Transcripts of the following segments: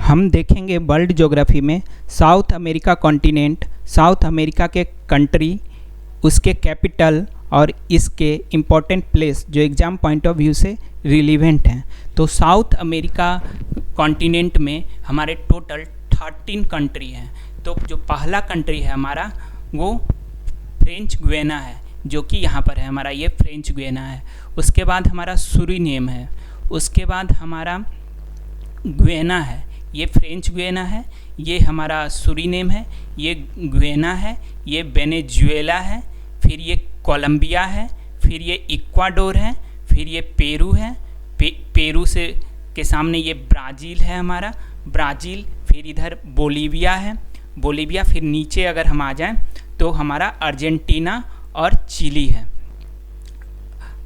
हम देखेंगे world geography में south America continent, south America के कंट्री, उसके कैपिटल और इसके इम्पोर्टेंट प्लेस जो एग्ज़ाम पॉइंट ऑफ व्यू से रिलीवेंट हैं। तो साउथ अमेरिका कॉन्टिनेंट में हमारे टोटल 13 कंट्री हैं। तो जो पहला कंट्री है हमारा वो फ्रेंच गुयाना है, जो कि यहाँ पर है हमारा, ये फ्रेंच गुयाना है। उसके बाद हमारा सूरीनेम है, उसके बाद हमारा गुयाना है, ये फ्रेंच गुयाना है, ये हमारा सूरीनेम है, ये गुयाना है, ये वेनेजुएला है, फिर ये कोलंबिया है, फिर ये इक्वाडोर है, फिर ये पेरू है, पेरू से के सामने ये ब्राज़ील है हमारा, ब्राज़ील, फिर इधर बोलीविया है, बोलीविया, फिर नीचे अगर हम आ जाएं तो हमारा अर्जेंटीना और चिली है।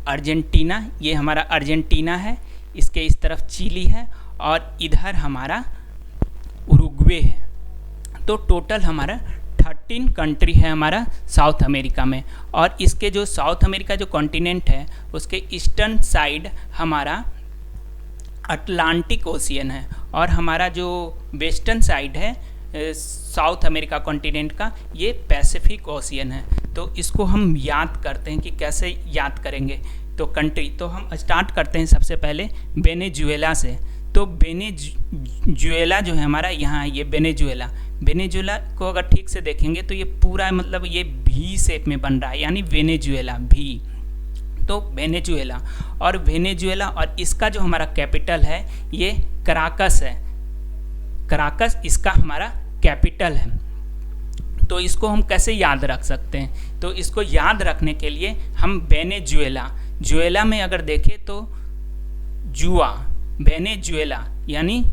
अर्जेंटीना, ये हमारा अर्जेंटीना है, इसके इस तरफ चिली है और इधर हमारा उरुग्वे है। तो टोटल हमारा 13 कंट्री है हमारा साउथ अमेरिका में। और इसके जो साउथ अमेरिका जो कॉन्टिनेंट है उसके ईस्टर्न साइड हमारा अटलांटिक ओशियन है और हमारा जो वेस्टर्न साइड है साउथ अमेरिका कॉन्टिनेंट का, ये पैसिफिक ओशियन है। तो इसको हम याद करते हैं कि कैसे याद करेंगे तो कंट्री। तो हम स्टार्ट करते हैं सबसे पहले वेनेजुएला से। तो वेनेजुएला जो है हमारा, यहाँ ये वेनेजुएला, वेनेजुएला को अगर ठीक से देखेंगे तो ये पूरा मतलब ये भी शेप में बन रहा है, यानी वेनेजुएला भी। तो वेनेजुएला और इसका जो हमारा कैपिटल है ये कराकस है, कराकस इसका हमारा कैपिटल है। तो इसको हम कैसे याद रख सकते हैं? तो इसको याद रखने के लिए हम वेनेजुएला में अगर देखें तो जुआ, वेनेजुएला यानी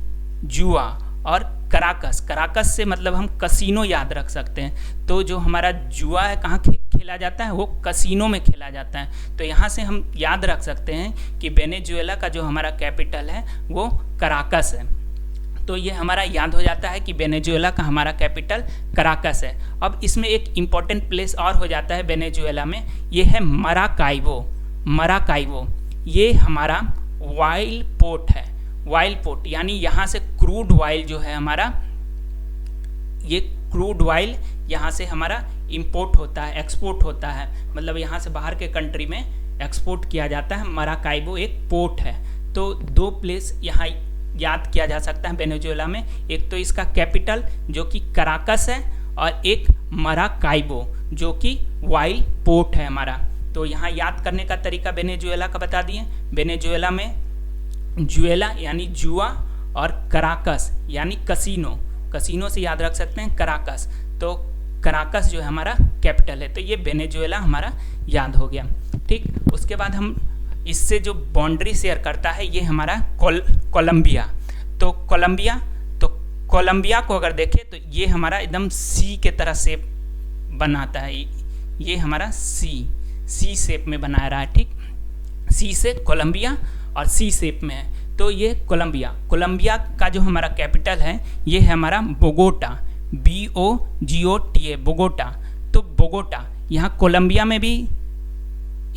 जुआ, और कराकस से मतलब हम कसिनो याद रख सकते हैं। तो जो हमारा जुआ है कहाँ खेला जाता है, वो कसिनो में खेला जाता है। तो यहाँ से हम याद रख सकते हैं कि वेनेजुएला का जो हमारा कैपिटल है वो कराकस है। तो ये हमारा याद हो जाता है कि वेनेजुएला का हमारा कैपिटल कराकस है। अब इसमें एक इम्पॉर्टेंट प्लेस और हो जाता है वेनेजुएला में, ये है मराकाइवो। ये हमारा वाइल पोर्ट है, वाइल पोर्ट यानी यहाँ से क्रूड वाइल जो है हमारा, ये क्रूड वाइल यहाँ से हमारा इंपोर्ट होता है, एक्सपोर्ट होता है, मतलब यहाँ से बाहर के कंट्री में एक्सपोर्ट किया जाता है। मराकाइवो एक पोर्ट है। तो दो प्लेस यहाँ याद किया जा सकता है वेनेजुएला में, एक तो इसका कैपिटल जो कि कराकस है और एक मराकाइवो जो कि वाइल पोर्ट है हमारा। तो यहाँ याद करने का तरीका वेनेजुएला का बता दिए। वेनेजुएला में जुएला यानी जुआ और कराकस यानी कसिनो से याद रख सकते हैं कराकस। तो कराकस जो है हमारा कैपिटल है। तो ये वेनेजुएला हमारा याद हो गया। ठीक, उसके बाद हम इससे जो बाउंड्री शेयर करता है ये हमारा कोलंबिया। तो कोलंबिया को अगर देखें तो ये हमारा एकदम सी के तरह शेप बनाता है, ये हमारा सी शेप में बना रहा है। ठीक, सी से कोलंबिया और सी शेप में है। तो ये कोलंबिया का जो हमारा कैपिटल है ये है हमारा बोगोटा, BOGOTA, बोगोटा। तो बोगोटा, यहाँ कोलंबिया में भी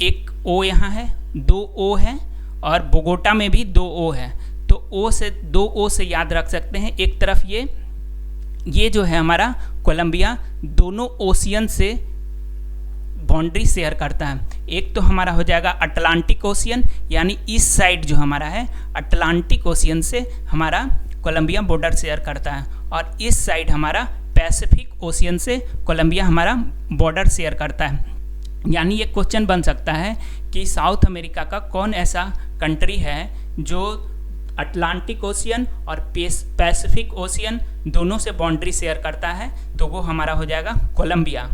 एक ओ यहाँ है, 2 ओ है, और बोगोटा में भी 2 ओ है। तो 2 ओ से याद रख सकते हैं। एक तरफ ये जो है हमारा कोलंबिया दोनों ओशियन से बाउंड्री शेयर करता है। एक तो हमारा हो जाएगा अटलांटिक ओशियन, यानी इस साइड जो हमारा है अटलांटिक ओशियन से हमारा कोलंबिया बॉर्डर शेयर करता है, और इस साइड हमारा पैसिफिक ओशियन से कोलंबिया हमारा बॉर्डर शेयर करता है। यानी ये क्वेश्चन बन सकता है कि साउथ अमेरिका का कौन ऐसा कंट्री है जो अटलांटिक ओशियन और पैसिफिक ओशियन दोनों से बाउंड्री शेयर करता है। तो वो हमारा हो जाएगा कोलंबिया।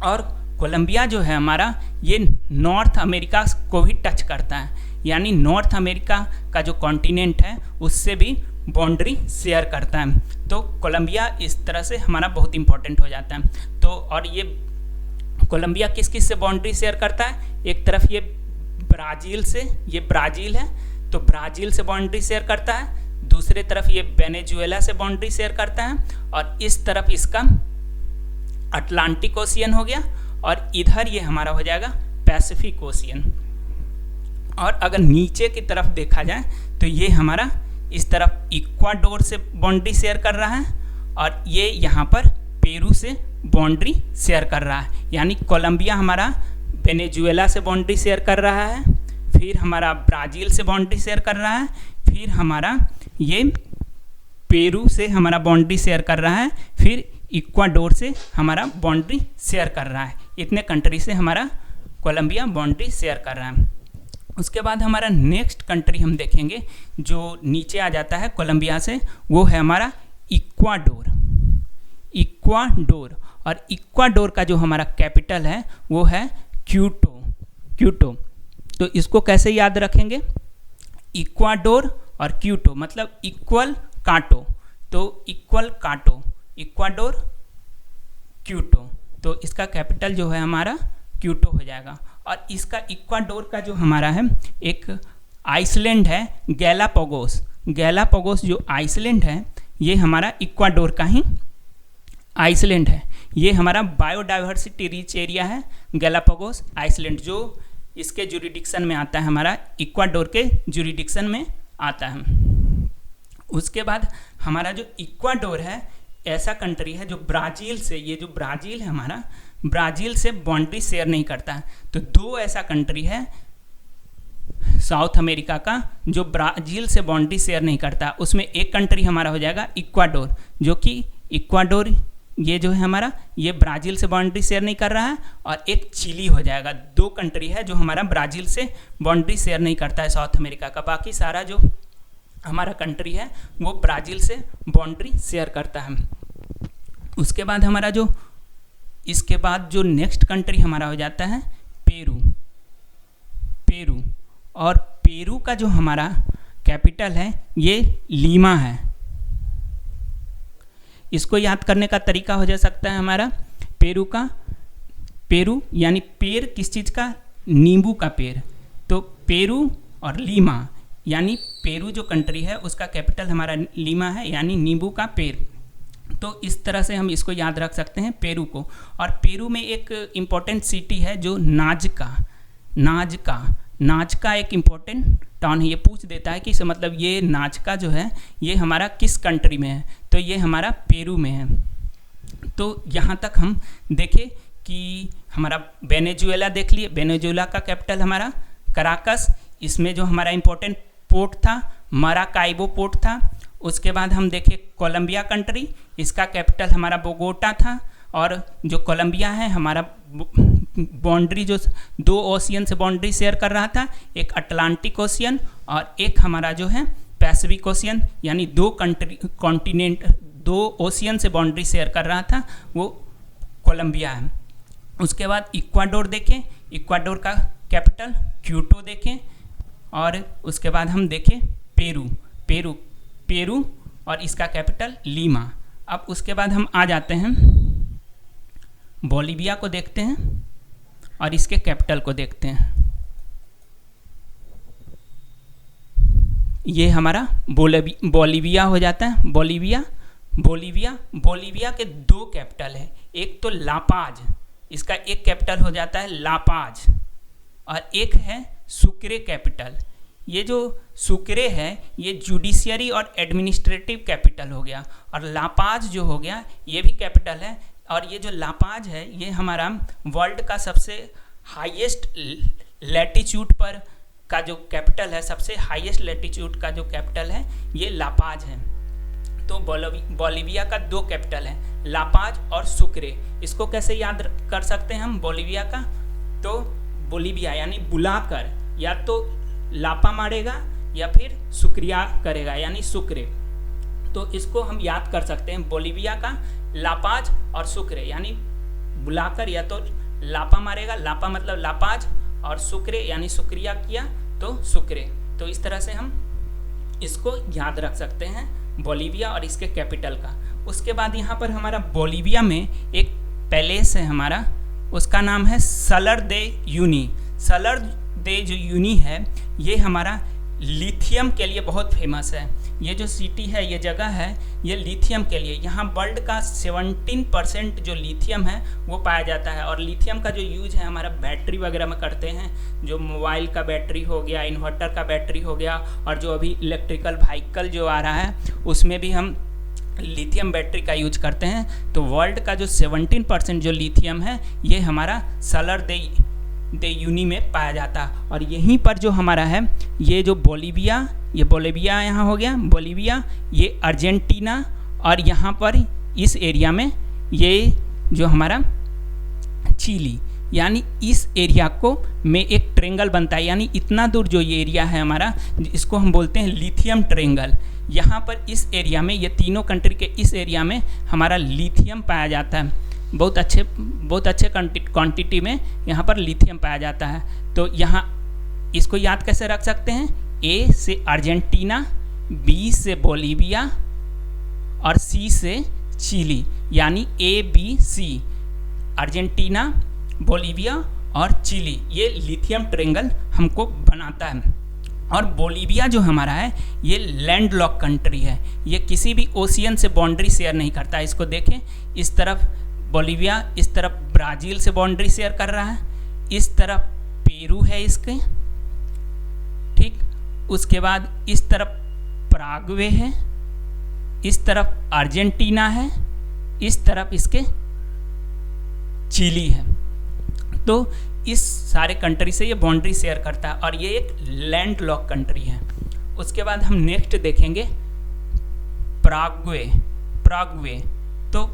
और कोलंबिया जो है हमारा ये नॉर्थ अमेरिका को भी टच करता है, यानी नॉर्थ अमेरिका का जो कॉन्टिनेंट है उससे भी बाउंड्री शेयर करता है। तो कोलंबिया इस तरह से हमारा बहुत इंपॉर्टेंट हो जाता है। तो और ये कोलंबिया किस किस से बाउंड्री शेयर करता है? एक तरफ ये ब्राज़ील से, ये ब्राज़ील है तो ब्राज़ील से बाउंड्री शेयर करता है, दूसरे तरफ ये वेनेजुएला से बाउंड्री शेयर करता है, और इस तरफ इसका अटलांटिक ओशियन हो गया, और इधर ये हमारा हो जाएगा पैसिफिक ओशियन। और अगर नीचे की तरफ देखा जाए तो ये हमारा इस तरफ इक्वाडोर से बाउंड्री शेयर कर रहा है और ये यहाँ पर पेरू से बाउंड्री शेयर कर रहा है। यानी कोलंबिया हमारा वेनेजुएला से बाउंड्री शेयर कर रहा है, फिर हमारा ब्राज़ील से बाउंड्री शेयर कर रहा है, फिर हमारा ये पेरू से हमारा बाउंड्री शेयर कर रहा है, फिर इक्वाडोर से हमारा बाउंड्री शेयर कर रहा है। इतने कंट्री से हमारा कोलंबिया बाउंड्री शेयर कर रहा है। उसके बाद हमारा नेक्स्ट कंट्री हम देखेंगे जो नीचे आ जाता है कोलंबिया से, वो है हमारा इक्वाडोर। इक्वाडोर, और इक्वाडोर का जो हमारा कैपिटल है वो है क्यूटो। तो इसको कैसे याद रखेंगे? इक्वाडोर और क्यूटो मतलब इक्वल कांटो, तो इक्वल कांटो, इक्वाडोर क्यूटो, तो इसका कैपिटल जो है हमारा क्यूटो हो जाएगा। और इसका इक्वाडोर का जो हमारा है एक आइसलैंड है गैलापागोस जो आइसलैंड है ये हमारा इक्वाडोर का ही आइसलैंड है। ये हमारा बायोडाइवर्सिटी रिच एरिया है गैलापागोस आइसलैंड, जो इसके जुरिडिक्शन में आता है, हमारा इक्वाडोर के जुरिडिक्शन में आता है। उसके बाद हमारा जो इक्वाडोर है ऐसा कंट्री है जो ब्राज़ील से, ये जो ब्राज़ील है हमारा, ब्राज़ील से बाउंड्री शेयर नहीं करता है। तो दो ऐसा कंट्री है साउथ अमेरिका का जो ब्राज़ील से बाउंड्री शेयर नहीं करता। उसमें एक कंट्री हमारा हो जाएगा इक्वाडोर, जो कि इक्वाडोर ये जो है हमारा ये ब्राज़ील से बाउंड्री शेयर नहीं कर रहा है, और एक चिली हो जाएगा। दो कंट्री है जो हमारा ब्राज़ील से बाउंड्री शेयर नहीं करता है साउथ अमेरिका का। बाकी सारा जो हमारा कंट्री है वो ब्राज़ील से बाउंड्री शेयर करता है। उसके बाद हमारा जो इसके बाद जो नेक्स्ट कंट्री हमारा हो जाता है पेरू। और पेरू का जो हमारा कैपिटल है ये लीमा है। इसको याद करने का तरीका हो जा सकता है हमारा पेरू यानी पेड़ किस चीज़ का? नींबू का पेड़। तो पेरू और लीमा यानी पेरू जो कंट्री है उसका कैपिटल हमारा लीमा है, यानी नींबू का पेड़। तो इस तरह से हम इसको याद रख सकते हैं पेरू को। और पेरू में एक इम्पॉर्टेंट सिटी है जो नाजका एक इम्पॉर्टेंट टाउन है। ये पूछ देता है कि इसे मतलब ये नाजका जो है ये हमारा किस कंट्री में है? तो ये हमारा पेरू में है। तो यहाँ तक हम देखें कि हमारा वेनेजुएला देख लिए। वेनेजुएला का कैपिटल हमारा कराकस, इसमें जो हमारा इम्पोर्टेंट पोर्ट था माराकाइबो पोर्ट था। उसके बाद हम देखें कोलंबिया कंट्री, इसका कैपिटल हमारा बोगोटा था। और जो कोलंबिया है हमारा बाउंड्री जो दो ओशियन से बाउंड्री शेयर कर रहा था, एक अटलांटिक ओशियन और एक हमारा जो है पैसिफिक ओशियन, यानी दो ओशियन से बाउंड्री शेयर कर रहा था, वो कोलंबिया है। उसके बाद इक्वाडोर देखें, इक्वाडोर का कैपिटल क्यूटो देखें। और उसके बाद हम देखें पेरू और इसका कैपिटल लीमा। अब उसके बाद हम आ जाते हैं बोलिविया को देखते हैं और इसके कैपिटल को देखते हैं। ये हमारा बोलिविया हो जाता है। बोलिविया के दो कैपिटल है, एक तो लापाज, इसका एक कैपिटल हो जाता है लापाज, और एक है सुक्रे कैपिटल। ये जो सुक्रे है ये जुडिशियरी और एडमिनिस्ट्रेटिव कैपिटल हो गया, और लापाज जो हो गया ये भी कैपिटल है। और ये जो लापाज है ये हमारा वर्ल्ड का सबसे हाईएस्ट लैटिट्यूड पर का जो कैपिटल है, सबसे हाईएस्ट लैटिट्यूड का जो कैपिटल है ये लापाज है। तो बोलिविया का दो कैपिटल है, लापाज और सुक्रे। इसको कैसे याद कर सकते हैं हम बोलिविया का? तो बोलिविया यानी बुलाकर, या तो लापा मारेगा या फिर शुक्रिया करेगा यानी सुक्रे। तो इसको हम याद कर सकते हैं बोलिविया का लापाज और सुक्रे, यानी बुलाकर या तो लापा मारेगा, लापा मतलब लापाज, और सुक्रे यानी शुक्रिया किया तो सुक्रे। तो इस तरह से हम इसको याद रख सकते हैं बोलिविया और इसके कैपिटल का। उसके बाद यहाँ पर हमारा बोलिविया में एक पैलेस है हमारा, उसका नाम है सलर दे यूनी। सलर दे जो यूनी है ये हमारा लिथियम के लिए बहुत फेमस है। ये जो सिटी है, ये जगह है, ये लिथियम के लिए। यहाँ वर्ल्ड का 17% जो लिथियम है वो पाया जाता है। और लिथियम का जो यूज है हमारा बैटरी वगैरह में करते हैं, जो मोबाइल का बैटरी हो गया, इन्वर्टर का बैटरी हो गया, और जो अभी इलेक्ट्रिकल व्हीकल जो आ रहा है उसमें भी हम लिथियम बैटरी का यूज करते हैं। तो वर्ल्ड का जो 17% जो लिथियम है ये हमारा सालर दे यूनी में पाया जाता है। और यहीं पर जो हमारा है ये जो बोलीविया, ये बोलीविया यहाँ हो गया, बोलीविया, ये अर्जेंटीना, और यहाँ पर इस एरिया में ये जो हमारा चिली, यानी इस एरिया को में एक ट्रेंगल बनता है। यानी इतना दूर जो ये एरिया है हमारा, इसको हम बोलते हैं लिथियम ट्रेंगल। यहाँ पर इस एरिया में, ये तीनों कंट्री के इस एरिया में हमारा लिथियम पाया जाता है। बहुत अच्छे क्वांटिटी में यहाँ पर लिथियम पाया जाता है। तो यहाँ इसको याद कैसे रख सकते हैं? ए से अर्जेंटीना, बी से बोलीविया और सी से चिली, यानी ABC, अर्जेंटीना, बोलीविया और चिली, ये लिथियम ट्रेंगल हमको बनाता है। और बोलीविया जो हमारा है ये लैंड लॉक कंट्री है, ये किसी भी ओशियन से बाउंड्री शेयर नहीं करता। इसको देखें, इस तरफ बोलीविया, इस तरफ ब्राज़ील से बाउंड्री शेयर कर रहा है, इस तरफ पेरू है इसके, ठीक। उसके बाद इस तरफ पराग्वे है, इस तरफ अर्जेंटीना है, इस तरफ इसके चिली है। तो इस सारे कंट्री से ये बाउंड्री शेयर करता है और ये एक लैंड लॉक कंट्री है। उसके बाद हम नेक्स्ट देखेंगे पराग्वे। तो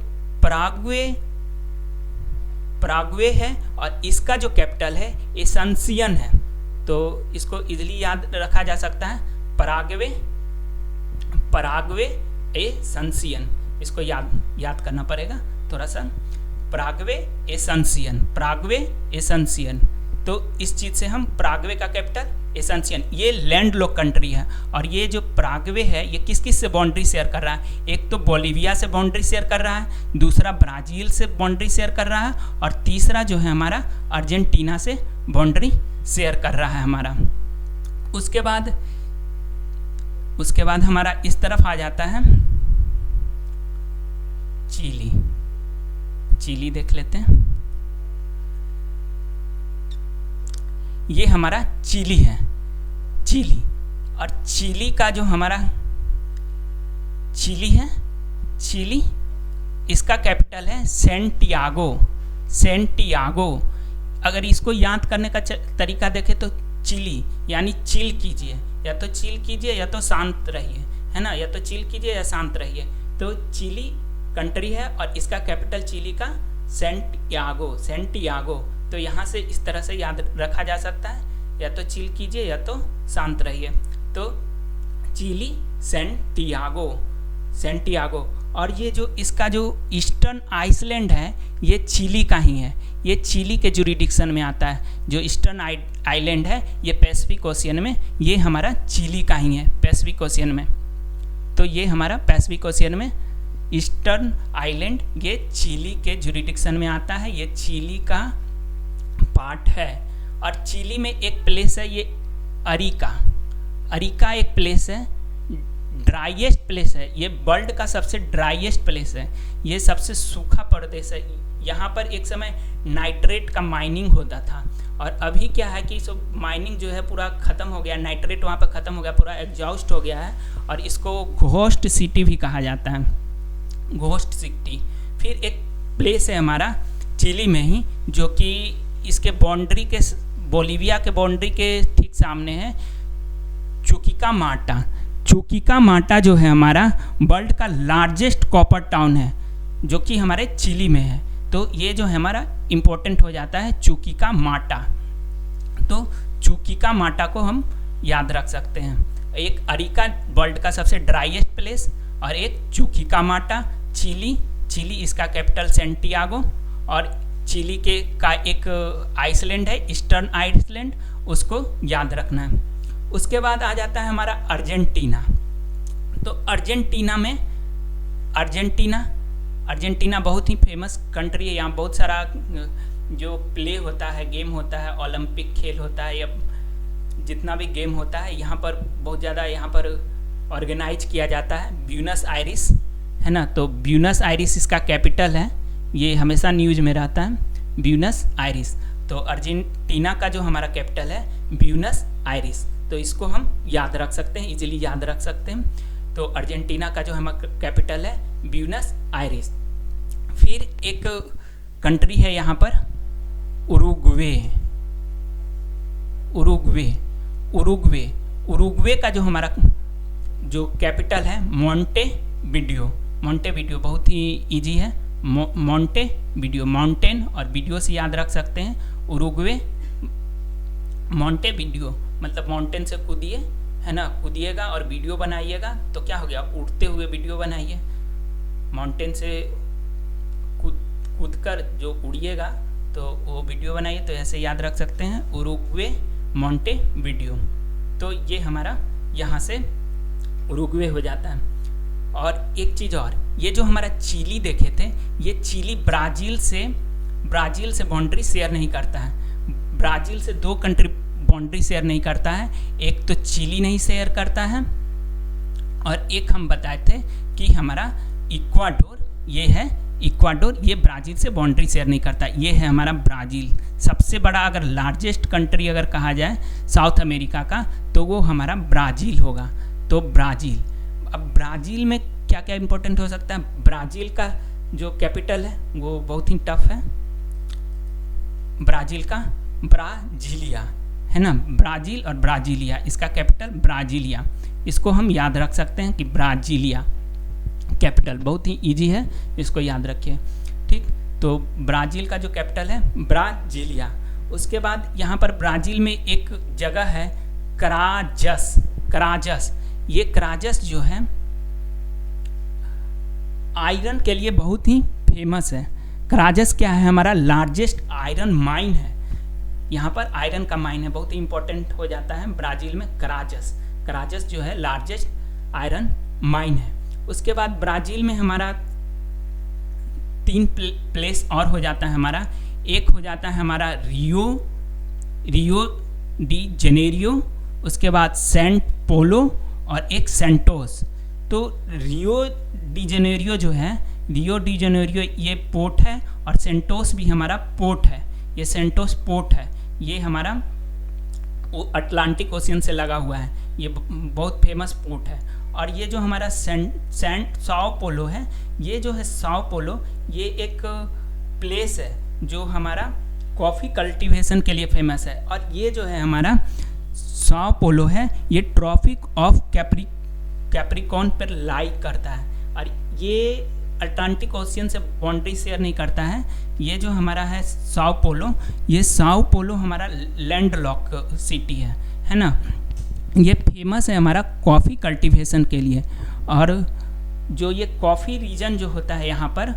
पराग्वे है और इसका जो कैपिटल है एसेंशियन है। तो इसको इजीली याद रखा जा सकता है, पराग्वे एसेंशियन, इसको याद करना पड़ेगा थोड़ा सा। Paraguay essential. तो इस चीज़ से हम पराग्वे का कैपिटल एसेंशियन, ये लैंड लॉक कंट्री है। और ये जो पराग्वे है ये किस किस से बाउंड्री शेयर कर रहा है? एक तो बोलीविया से बाउंड्री शेयर कर रहा है, दूसरा ब्राज़ील से बाउंड्री शेयर कर रहा है, और तीसरा जो है हमारा अर्जेंटीना से बाउंड्री शेयर कर रहा है हमारा। उसके बाद हमारा इस तरफ आ जाता है चिली देख लेते हैं। ये हमारा चिली है, और चिली का जो हमारा चिली इसका कैपिटल है सेंटियागो। अगर इसको याद करने का तरीका देखें तो चिली यानी चिल कीजिए, या तो चिल कीजिए या तो शांत रहिए, है ना, या तो चिल कीजिए या शांत रहिए। तो चिली कंट्री है और इसका कैपिटल चिली का सेंटियागो। तो यहाँ से इस तरह से याद रखा जा सकता है, या तो चिल कीजिए या तो शांत रहिए। तो चिली सेंटियागो। और ये जो इसका जो ईस्टर्न आइसलैंड है ये चिली का ही है, ये चिली के जुरिडिक्शन में आता है। जो ईस्टर्न आइलैंड है ये पैसिफिक ओशियन में, ये हमारा चिली का ही है पैसिफिक ओशियन में। तो ये हमारा पैसिफिक ओशियन में ईस्टर्न आइलैंड ये चिली के जुरिडिक्शन में आता है, ये चिली का पार्ट है। और चिली में एक प्लेस है ये अरिका एक प्लेस है, ड्राइएस्ट प्लेस है, ये वर्ल्ड का सबसे ड्राइएस्ट प्लेस है, ये सबसे सूखा प्रदेश है। यहाँ पर एक समय नाइट्रेट का माइनिंग होता था, और अभी क्या है कि सब माइनिंग जो है पूरा ख़त्म हो गया, नाइट्रेट वहाँ पर ख़त्म हो गया, पूरा एग्जॉस्ट हो गया है, और इसको घोस्ट सिटी भी कहा जाता है, घोस्ट सिटी। फिर एक प्लेस है हमारा चिली में ही, जो कि इसके बाउंड्री के, बोलीविया के बाउंड्री के ठीक सामने है, चुकिका माटा जो है हमारा वर्ल्ड का लार्जेस्ट कॉपर टाउन है, जो कि हमारे चिली में है। तो ये जो है हमारा इम्पोर्टेंट हो जाता है चुकिका माटा। तो चुकिका माटा को हम याद रख सकते हैं। एक अरिका वर्ल्ड का सबसे ड्राइएस्ट प्लेस, और एक चुकिका माटा चिली इसका कैपिटल सेंटियागो, और चिली का एक आइसलैंड है ईस्टर्न आइसलैंड, उसको याद रखना है। उसके बाद आ जाता है हमारा अर्जेंटीना। तो अर्जेंटीना बहुत ही फेमस कंट्री है। यहाँ बहुत सारा जो प्ले होता है, गेम होता है, ओलंपिक खेल होता है, या जितना भी गेम होता है यहाँ पर बहुत ज़्यादा यहाँ पर ऑर्गेनाइज किया जाता है ब्यूनस आयरिस, है ना। तो ब्यूनस आयरिस इसका कैपिटल है, ये हमेशा न्यूज में रहता है, ब्यूनस आयरिस। तो अर्जेंटीना का जो हमारा कैपिटल है ब्यूनस आयरिस, तो इसको हम याद रख सकते हैं, इजीली याद रख सकते हैं। तो अर्जेंटीना का जो हमारा कैपिटल है ब्यूनस आयरिस। फिर एक कंट्री है यहाँ पर उरुग्वे। उरुग्वे उरुग्वे उरुग्वे का जो हमारा जो कैपिटल है मोंटेविडियो। मोंटेविडियो बहुत ही इजी है, मोंटेविडियो, माउंटेन और वीडियो से याद रख सकते हैं। उरुग्वे मोंटेविडियो मतलब माउंटेन से कूदिए, है ना, कूदिएगा और वीडियो बनाइएगा तो क्या हो गया, उड़ते हुए वीडियो बनाइए। माउंटेन से कूदकर जो उड़िएगा तो वो वीडियो बनाइए, तो ऐसे याद रख सकते हैं उरुग्वे मोंटेविडियो। तो ये हमारा यहाँ से उरुग्वे हो जाता है। और एक चीज़ और, ये जो हमारा चिली देखे थे, ये चिली ब्राज़ील से बाउंड्री शेयर नहीं करता है। ब्राज़ील से 2 कंट्री बाउंड्री शेयर नहीं करता है, एक तो चिली नहीं शेयर करता है और एक हम बताए थे कि हमारा इक्वाडोर, ये है इक्वाडोर, ये ब्राज़ील से बाउंड्री शेयर नहीं करता। ये है हमारा ब्राज़ील, सबसे बड़ा अगर लार्जेस्ट कंट्री अगर कहा जाए साउथ अमेरिका का तो वो हमारा ब्राज़ील होगा। तो ब्राज़ील, अब ब्राज़ील में क्या क्या इंपॉर्टेंट हो सकता है, ब्राज़ील का जो कैपिटल है वो बहुत ही टफ है, ब्राज़ील का ब्राजीलिया, है ना, ब्राज़ील और ब्राजीलिया, इसका कैपिटल ब्राजीलिया, इसको हम याद रख सकते हैं कि ब्राजीलिया कैपिटल, बहुत ही इजी है, इसको याद रखिए, ठीक। तो ब्राज़ील का जो कैपिटल है ब्राजीलिया। उसके बाद यहाँ पर ब्राज़ील में एक जगह है कराजस। कराजस, ये कराजस जो है आयरन के लिए बहुत ही फेमस है। कराजस क्या है, हमारा लार्जेस्ट आयरन माइन है, यहाँ पर आयरन का माइन है, बहुत ही इंपॉर्टेंट हो जाता है ब्राज़ील में कराजस। कराजस जो है लार्जेस्ट आयरन माइन है। उसके बाद ब्राज़ील में हमारा 3 प्लेस और हो जाता है हमारा, एक हो जाता है हमारा रियो डी जेनेरियो, उसके बाद सेंट पोलो और एक सेंटोस। तो रियो डी जेनेरियो जो है, रियो डी जेनेरियो ये पोर्ट है और सेंटोस भी हमारा पोर्ट है, ये सेंटोस पोर्ट है, ये हमारा अटलांटिक ओशियन से लगा हुआ है, ये बहुत फेमस पोर्ट है। और ये जो हमारा साओ पोलो है, ये जो है साओ पोलो, ये एक प्लेस है जो हमारा कॉफ़ी कल्टीवेशन के लिए फेमस है। और ये जो है हमारा साओ पोलो है, ये ट्रॉपिक ऑफ कैप्रिकॉर्न पर लाई करता है और ये अटलांटिक ओशियन से बाउंड्री शेयर नहीं करता है। ये जो हमारा है साओ पोलो, ये साओ पोलो हमारा लैंडलॉक सिटी है ना, ये फेमस है हमारा कॉफ़ी कल्टीवेशन के लिए। और जो ये कॉफ़ी रीजन जो होता है यहाँ पर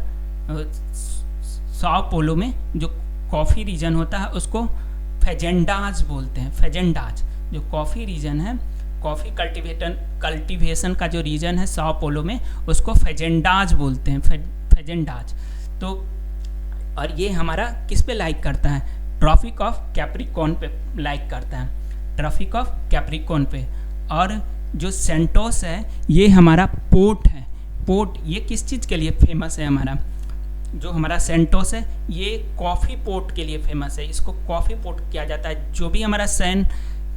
साओ पोलो में, जो कॉफ़ी रीजन होता है उसको फेजेंडाज बोलते हैं। फेजेंडाज जो कॉफ़ी रीजन है, कॉफ़ी कल्टीवेशन का जो रीजन है साओ पोलो में, उसको फेजेंडाज बोलते हैं, फेजेंडाज। तो और ये हमारा किस पे लाइक करता है, ट्रॉपिक ऑफ कैप्रिकॉर्न पे लाइक करता है, ट्रॉपिक ऑफ कैप्रिकॉर्न पे। और जो सेंटोस है ये हमारा पोर्ट है। पोर्ट ये किस चीज़ के लिए फेमस है, हमारा जो हमारा सेंटोस है ये कॉफ़ी पोर्ट के लिए फेमस है, इसको कॉफ़ी पोर्ट किया जाता है। जो भी हमारा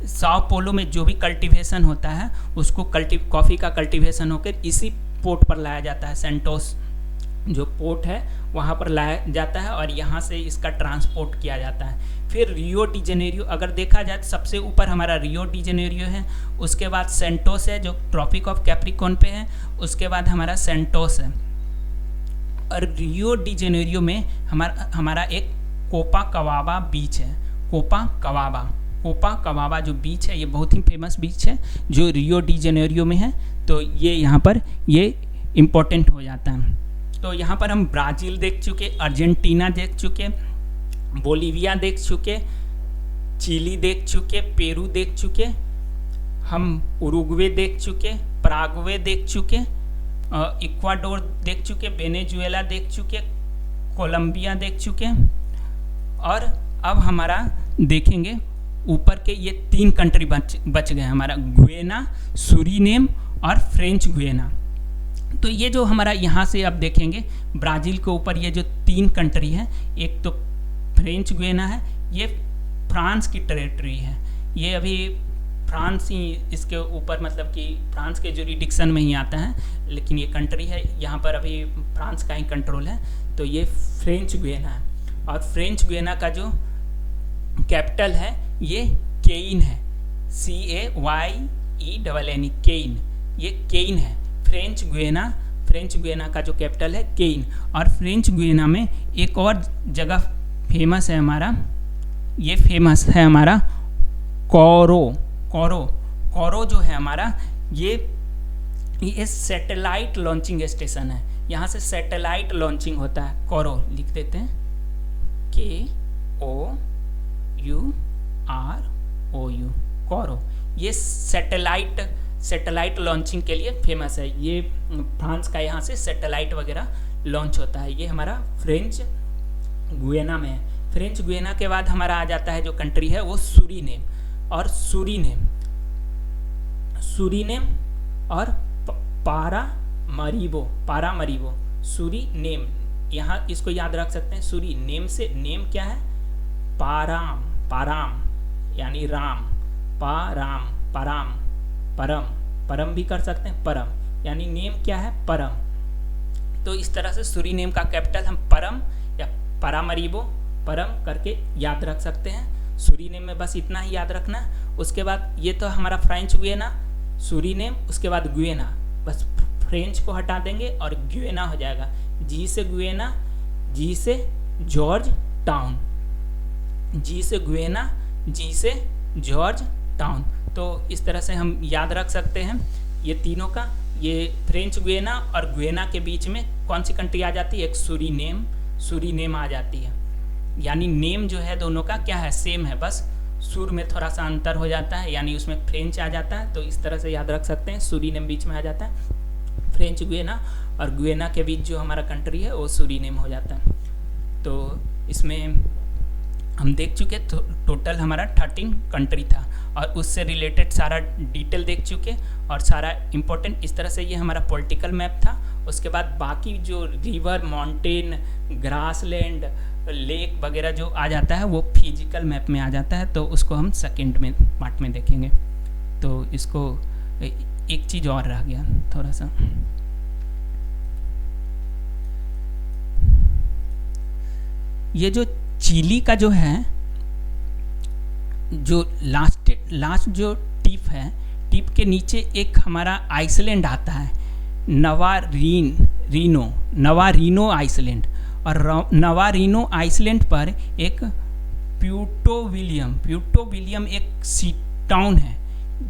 साओ पोलो में जो भी कल्टीवेशन होता है उसको कॉफ़ी का कल्टीवेशन होकर इसी पोर्ट पर लाया जाता है। सेंटोस जो पोर्ट है वहाँ पर लाया जाता है और यहाँ से इसका ट्रांसपोर्ट किया जाता है। फिर रियो डी जेनेरियो अगर देखा जाए तो सबसे ऊपर हमारा रियो डी जेनेरियो है, उसके बाद सेंटोस है जो ट्रॉपिक ऑफ कैप्रिकॉर्न पे है, उसके बाद हमारा सेंटोस है। और रियो डी जेनेरियो में हमारा एक कोपाकाबागा बीच है। कोपाकाबागा जो बीच है ये बहुत ही फेमस बीच है जो रियो डी जेनेरियो में है। तो ये यहाँ पर ये इम्पोर्टेंट हो जाता है। तो यहाँ पर हम ब्राज़ील देख चुके, अर्जेंटीना देख चुके, बोलीविया देख चुके, चिली देख चुके, पेरू देख चुके, हम उरुग्वे देख चुके, पराग्वे देख चुके, इक्वाडोर देख चुके, वेनेजुएला देख चुके, कोलंबिया देख चुके। और अब हमारा देखेंगे ऊपर के ये 3 कंट्री बच गए हमारा, गुयाना, सूरीनेम और फ्रेंच गुयाना। तो ये जो हमारा यहाँ से आप देखेंगे ब्राज़ील के ऊपर ये जो 3 कंट्री है, एक तो फ्रेंच गुयाना है, ये फ्रांस की टेरिटरी है, ये अभी फ्रांस ही इसके ऊपर मतलब कि फ्रांस के जुरिडिक्शन में ही आता है, लेकिन ये कंट्री है यहाँ पर अभी फ्रांस का ही कंट्रोल है। तो ये फ्रेंच गुयाना है और फ्रेंच गुयाना का जो कैपिटल है ये केइन है, CAYENE, केइन, ये केइन है। फ्रेंच गुयाना का जो कैपिटल है केइन। और फ्रेंच गुयाना में एक और जगह फेमस है हमारा, ये फेमस है हमारा कोरो जो है हमारा, ये सैटेलाइट लॉन्चिंग स्टेशन है, यहाँ से सैटेलाइट लॉन्चिंग होता है। कोरो लिख देते हैं, KOUROU, कोरो। ये सैटेलाइट लॉन्चिंग के लिए फेमस है, ये फ्रांस का यहाँ से सैटेलाइट वगैरह लॉन्च होता है। ये हमारा फ्रेंच गुयाना में है। फ्रेंच गुयाना के बाद हमारा आ जाता है जो कंट्री है वो सूरीनेम और और पारामरीबो। सूरीनेम, यहाँ इसको याद रख सकते हैं। सूरीनेम से नेम क्या है, पाराम यानी राम, परम भी कर सकते हैं, परम यानी नेम क्या है, परम। तो इस तरह से सूरीनेम का कैपिटल हम परम या पारामरीबो, परम करके याद रख सकते हैं। सूरीनेम में बस इतना ही याद रखना है। उसके बाद ये तो हमारा फ्रेंच गुयाना, सूरीनेम, उसके बाद गुयाना, बस फ्रेंच को हटा देंगे और गुयाना हो जाएगा। जी से गुयाना, जी से जॉर्ज टाउन, जी से गुयाना, जी से जॉर्ज टाउन। तो इस तरह से हम याद रख सकते हैं ये तीनों का। ये फ्रेंच गुयाना और गुयाना के बीच में कौन सी कंट्री आ जाती है, एक सूरीनेम आ जाती है। यानी नेम जो है दोनों का क्या है, सेम है, बस सुर में थोड़ा सा अंतर हो जाता है, यानी उसमें फ्रेंच आ जाता है। तो इस तरह से याद रख सकते हैं, सूरीनेम बीच में आ जाता है, फ्रेंच गुयाना और गुयाना के बीच जो हमारा कंट्री है वो सूरीनेम हो जाता है। तो इसमें हम देख चुके, टोटल हमारा 13 कंट्री था और उससे रिलेटेड सारा डिटेल देख चुके और सारा इम्पोर्टेंट। इस तरह से ये हमारा पॉलिटिकल मैप था। उसके बाद बाकी जो रिवर, माउंटेन, ग्रासलैंड, लेक वगैरह जो आ जाता है वो फिजिकल मैप में आ जाता है, तो उसको हम सेकंड में पार्ट में देखेंगे। तो इसको एक चीज़ और रह गया थोड़ा सा, ये जो चिली का जो है, जो लास्ट जो टिप है, टिप के नीचे एक हमारा आइसलैंड आता है, नवारीनो आइसलैंड। और नवारीनो आइसलैंड पर एक प्यूर्टो विलियम एक सी टाउन है,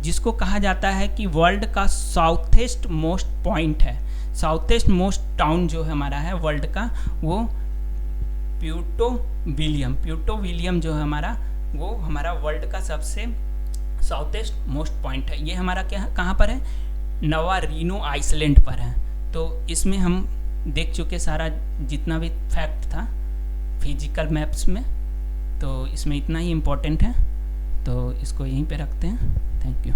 जिसको कहा जाता है कि वर्ल्ड का साउथेस्ट मोस्ट पॉइंट है। साउथेस्ट मोस्ट टाउन जो हमारा है वर्ल्ड का, वो प्यूर्टो विलियम जो है हमारा, वो हमारा वर्ल्ड का सबसे साउथेस्ट मोस्ट पॉइंट है। ये हमारा क्या, कहाँ पर है, नवारीनो आइसलैंड पर है। तो इसमें हम देख चुके सारा जितना भी फैक्ट था फिजिकल मैप्स में, तो इसमें इतना ही इम्पोर्टेंट है। तो इसको यहीं पे रखते हैं। Thank you.